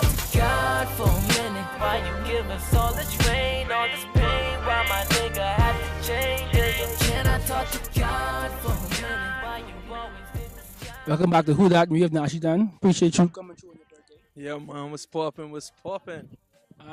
talk to God for a minute? Why you give us all this rain, all this pain? Why my nigga had to change? Can I talk to God for a minute? Why you always in the sky? Welcome back to Who That We have Najie Dun. Appreciate you coming through on your birthday. Yeah, man, what's poppin'? What's poppin'?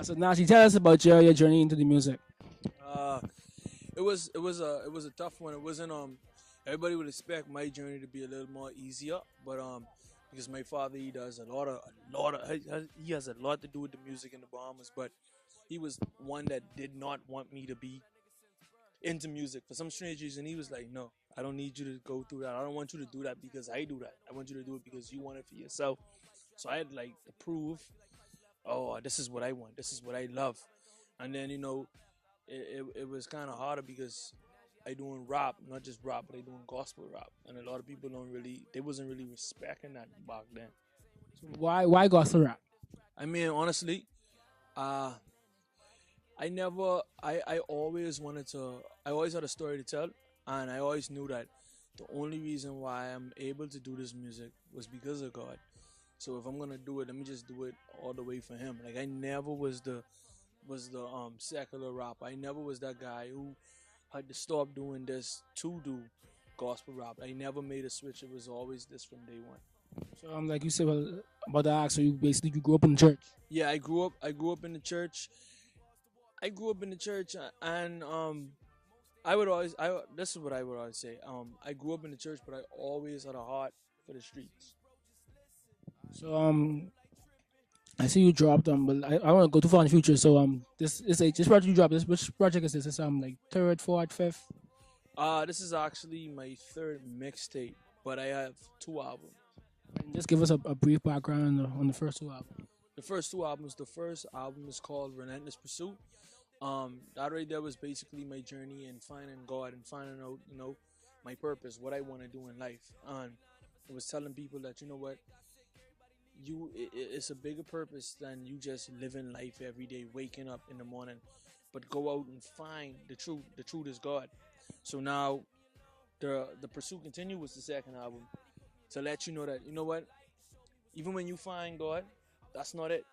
So Najie, tell us about your journey into the music. Uh, it was a tough one. It wasn't everybody would expect my journey to be a little more easier, but because my father he does he has a lot to do with the music in the Bahamas, but he was one that did not want me to be into music for some strange reason. He was like, no, I don't need you to go through that. I don't want you to do that because I do that. I want you to do it because you want it for yourself. So I had like to prove, oh, this is what I want. This is what I love. And then it was kind of harder because I doing rap, not just rap, but I doing gospel rap, and a lot of people they wasn't really respecting that back then. Why gospel rap? I mean, honestly, uh, I always I always had a story to tell, and I always knew that the only reason why I'm able to do this music was because of God. So if I'm gonna do it, let me just do it all the way for Him. Like I never was the secular rap. I never was that guy who had to stop doing this to do gospel rap. I never made a switch. It was always this from day one. So like you said about the act, so you grew up in the church. Yeah, I grew up in the church. I grew up in the church, and I would always I this is what I would always say. I grew up in the church, but I always had a heart for the streets. So I see you dropped but I want to go too far in the future. So this project you dropped. Which project is this? Is like third, fourth, fifth? This is actually my third mixtape, but I have two albums. And just give us a brief background on the first two albums. The first two albums. The first album is called Relentless Pursuit. That right there was basically my journey in finding God and finding out, my purpose, what I want to do in life. And it was telling people that what, it's a bigger purpose than you just living life every day, waking up in the morning, but go out and find the truth. The truth is God. So now, the Pursuit Continue was the second album to let you know that what, even when you find God, that's not it.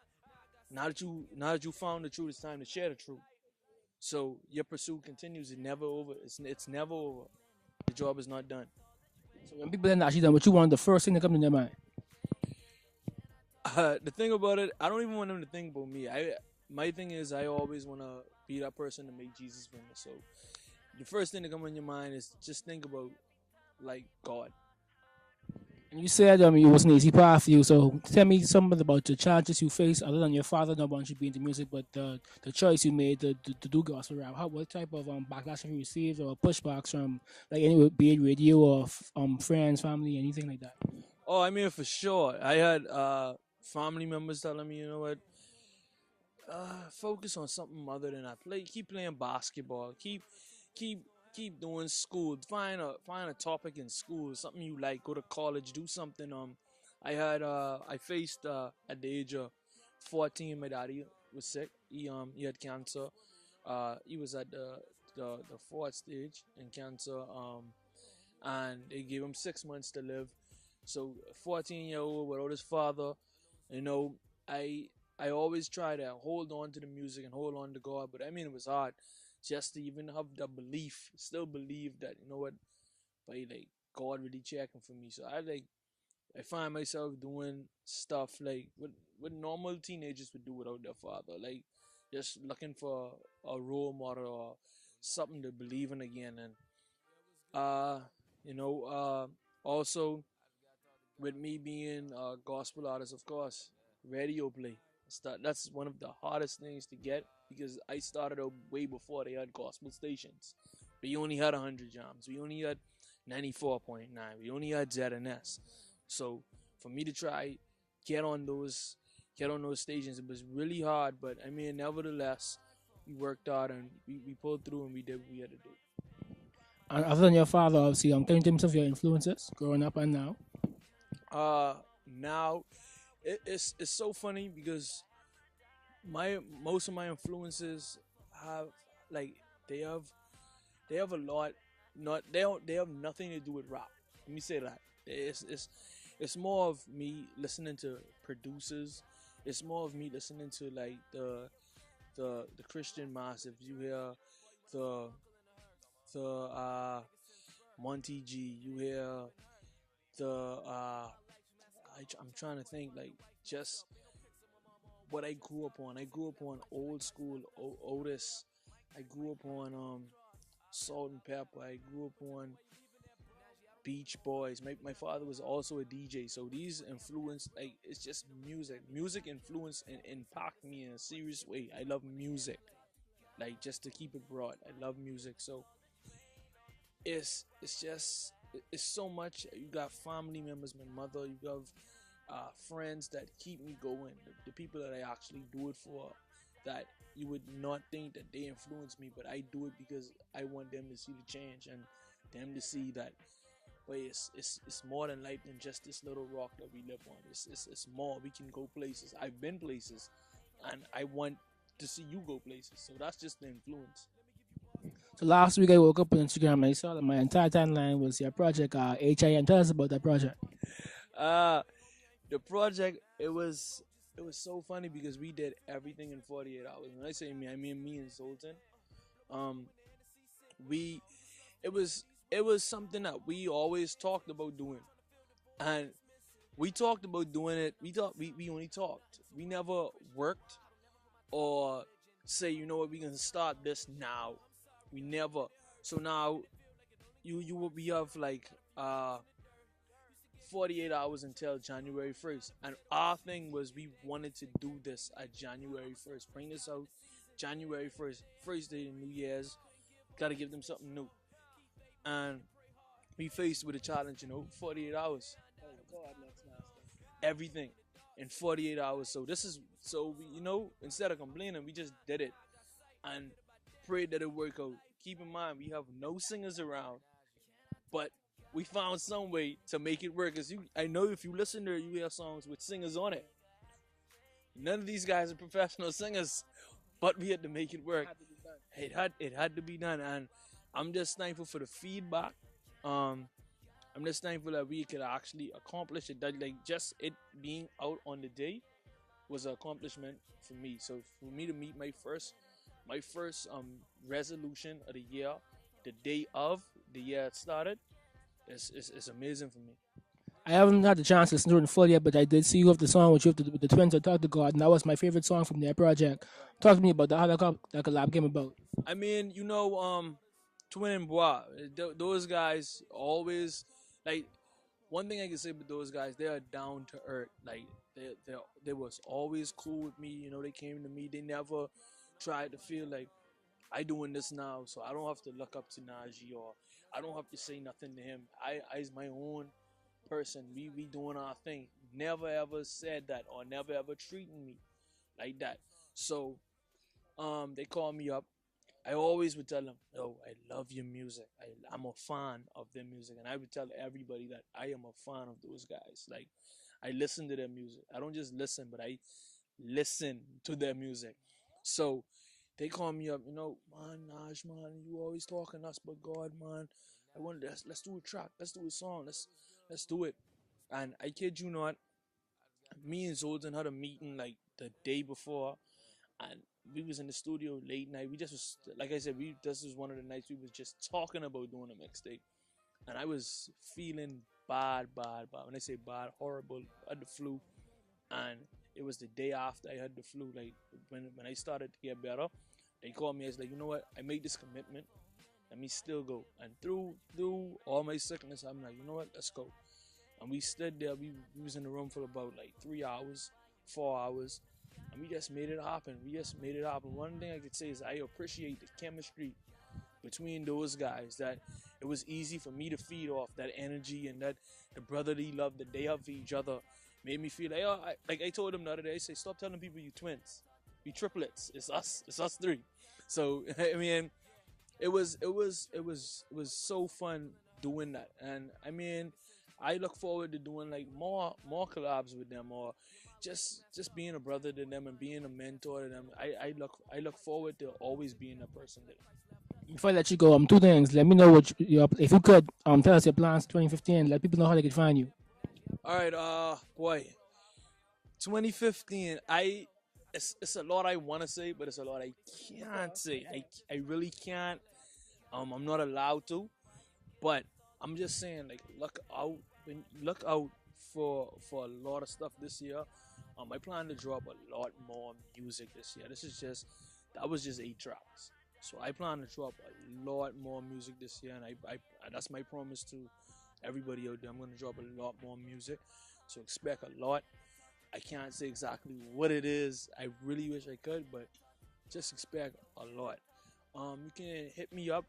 Now that you found the truth, it's time to share the truth. So your pursuit continues. It's never over. It's never over. The job is not done. So when people are actually done, what you want the first thing that comes to their mind? The thing about it, I don't even want them to think about me. My thing is, I always want to be that person to make Jesus famous. So the first thing that comes in your mind is just think about like God. And you said it was an easy path for you. So tell me something about the challenges you faced, other than your father not wanting you to be into music, but the choice you made to do gospel rap. What type of backlash have you received or pushbacks from like any be it radio or friends, family, anything like that? Oh, I mean for sure. I had family members telling me, what, focus on something other than that. Keep playing basketball. Keep keep doing school. Find a topic in school, something you like. Go to college, do something. I faced at the age of 14, my daddy was sick. He had cancer. He was at the fourth stage in cancer. And they gave him 6 months to live. So 14-year-old without his father, you know, I always try to hold on to the music and hold on to God, but I mean it was hard just to even have the belief, still believe that what, like God really checking for me. So I find myself doing stuff like what normal teenagers would do without their father, like just looking for a role model or something to believe in again, and also with me being a gospel artist, of course, radio play. That's one of the hardest things to get because I started out way before they had gospel stations. We only had 100 jams. We only had 94.9. We only had ZNS. So for me to try get on those stations, it was really hard. But I mean, nevertheless, we worked hard and we pulled through and we did what we had to do. And other than your father, obviously, can you tell me some of your influences growing up and now? Now it's so funny because most of my influences have like they have a lot, not they have nothing to do with rap. Let me say that it's more of me listening to producers It's more of me listening to like the Christian massive. You hear the the Monty G. You hear the I'm trying to think like just what I grew up on. I grew up on old school Otis. I grew up on Salt and Pepper. I grew up on Beach Boys. My father was also a DJ, so these influence like it's just music. Music influence and impact me in a serious way. I love music. Like just to keep it broad, I love music. So it's just it's so much. You got family members, my mother. You got friends that keep me going. The people that I actually do it for, that you would not think that they influence me, but I do it because I want them to see the change and them to see that. But it's more than life than just this little rock that we live on. It's more. We can go places. I've been places, and I want to see you go places. So that's just the influence. So last week I woke up on Instagram and I saw that my entire timeline was your project, HIM. Tell us about that project. Uh the project it was so funny because we did everything in 48 hours. When I say me, I mean me and Sultan. Um, we it was something that we always talked about doing, and we talked about doing it. We thought we only talked. We never worked or say, you know what, we can start this now. We never. So now you will be of like 48 hours until January 1st. And our thing was we wanted to do this at January 1st. Bring this out January 1st. First day of New Year's. Got to give them something new. And we faced with a challenge, 48 hours. Everything in 48 hours. So this is, so we, instead of complaining, we just did it and prayed that it work out. Keep in mind, we have no singers around, but we found some way to make it work. Cause I know if you listen there, you hear songs with singers on it. None of these guys are professional singers, but we had to make it work. It had to be done, and I'm just thankful for the feedback. I'm just thankful that we could actually accomplish it. That like just it being out on the day was an accomplishment for me. So for me to meet my first resolution of the year, the day of the year it started, it's amazing for me. I haven't had the chance to listen to it in full yet, but I did see you have the song with the twins that talk to God, and that was my favorite song from their project. Talk to me about how that collab came about. I mean, Twin and Bois, those guys always like. One thing I can say about those guys, they are down to earth. Like they was always cool with me. They came to me. They never tried to feel like I doing this now, so I don't have to look up to Najee or I don't have to say nothing to him. I is my own person. We doing our thing. Never ever said that or never ever treating me like that. So they called me up. I always would tell them, "Yo, I love your music. I'm a fan of their music," and I would tell everybody that I am a fan of those guys. Like, I listen to their music. I don't just listen, but I listen to their music. So they call me up, man, Naj, man, you always talking us but God, man. I want let's do a track, let's do a song, let's do it. And I kid you not, me and Zoltan had a meeting like the day before, and we was in the studio late night. We just was, like I said, this was one of the nights we was just talking about doing a mixtape, and I was feeling bad. When I say bad, horrible. I had the flu, and it was the day after I had the flu. Like when I started to get better, they called me. I was like, you know what? I made this commitment. Let me still go. And through all my sickness, I'm like, you know what? Let's go. And we stood there. We was in the room for about like 3 hours, 4 hours. And we just made it happen. One thing I could say is I appreciate the chemistry between those guys, that it was easy for me to feed off that energy, and that the brotherly love that they have for each other made me feel like, like I told them the other day, I say, stop telling people you twins. We triplets. It's us three. So, I mean, it was so fun doing that. And I mean, I look forward to doing like more collabs with them, or just being a brother to them and being a mentor to them. I look forward to always being a person that. Before I let you go, two things. Let me know what if you could tell us your plans 2015. Let people know how they can find you. All right, boy. 2015. It's a lot I want to say, but it's a lot I can't say. I really can't. I'm not allowed to. But I'm just saying, like, look out for a lot of stuff this year. I plan to drop a lot more music this year. That was just 8 tracks. So I plan to drop a lot more music this year, and I that's my promise to everybody out there. I'm gonna drop a lot more music, so expect a lot. I can't say exactly what it is. I really wish I could, but just expect a lot. You can hit me up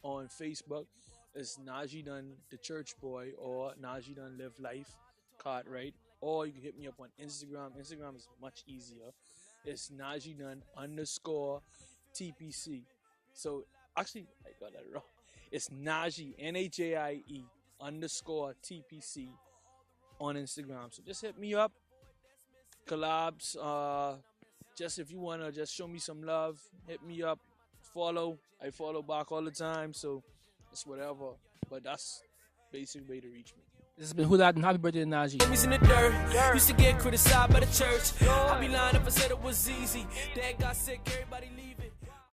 on Facebook. It's Najie Dun, the church boy, or Najie Dun Live Life, Cartwright. Or you can hit me up on Instagram. Instagram is much easier. It's Najie Dun _ TPC. So actually, I got that wrong. It's Najie NHAIE _ TPC on Instagram. So just hit me up. Collabs. Just if you wanna just show me some love, hit me up. Follow. I follow back all the time. So it's whatever. But that's basic way to reach me. This has been Who Dat and happy birthday to Najie. Timmy's in the dirt. Used to get criticized by the church. I be lying if I said it was easy. Dad got sick, everybody leaving.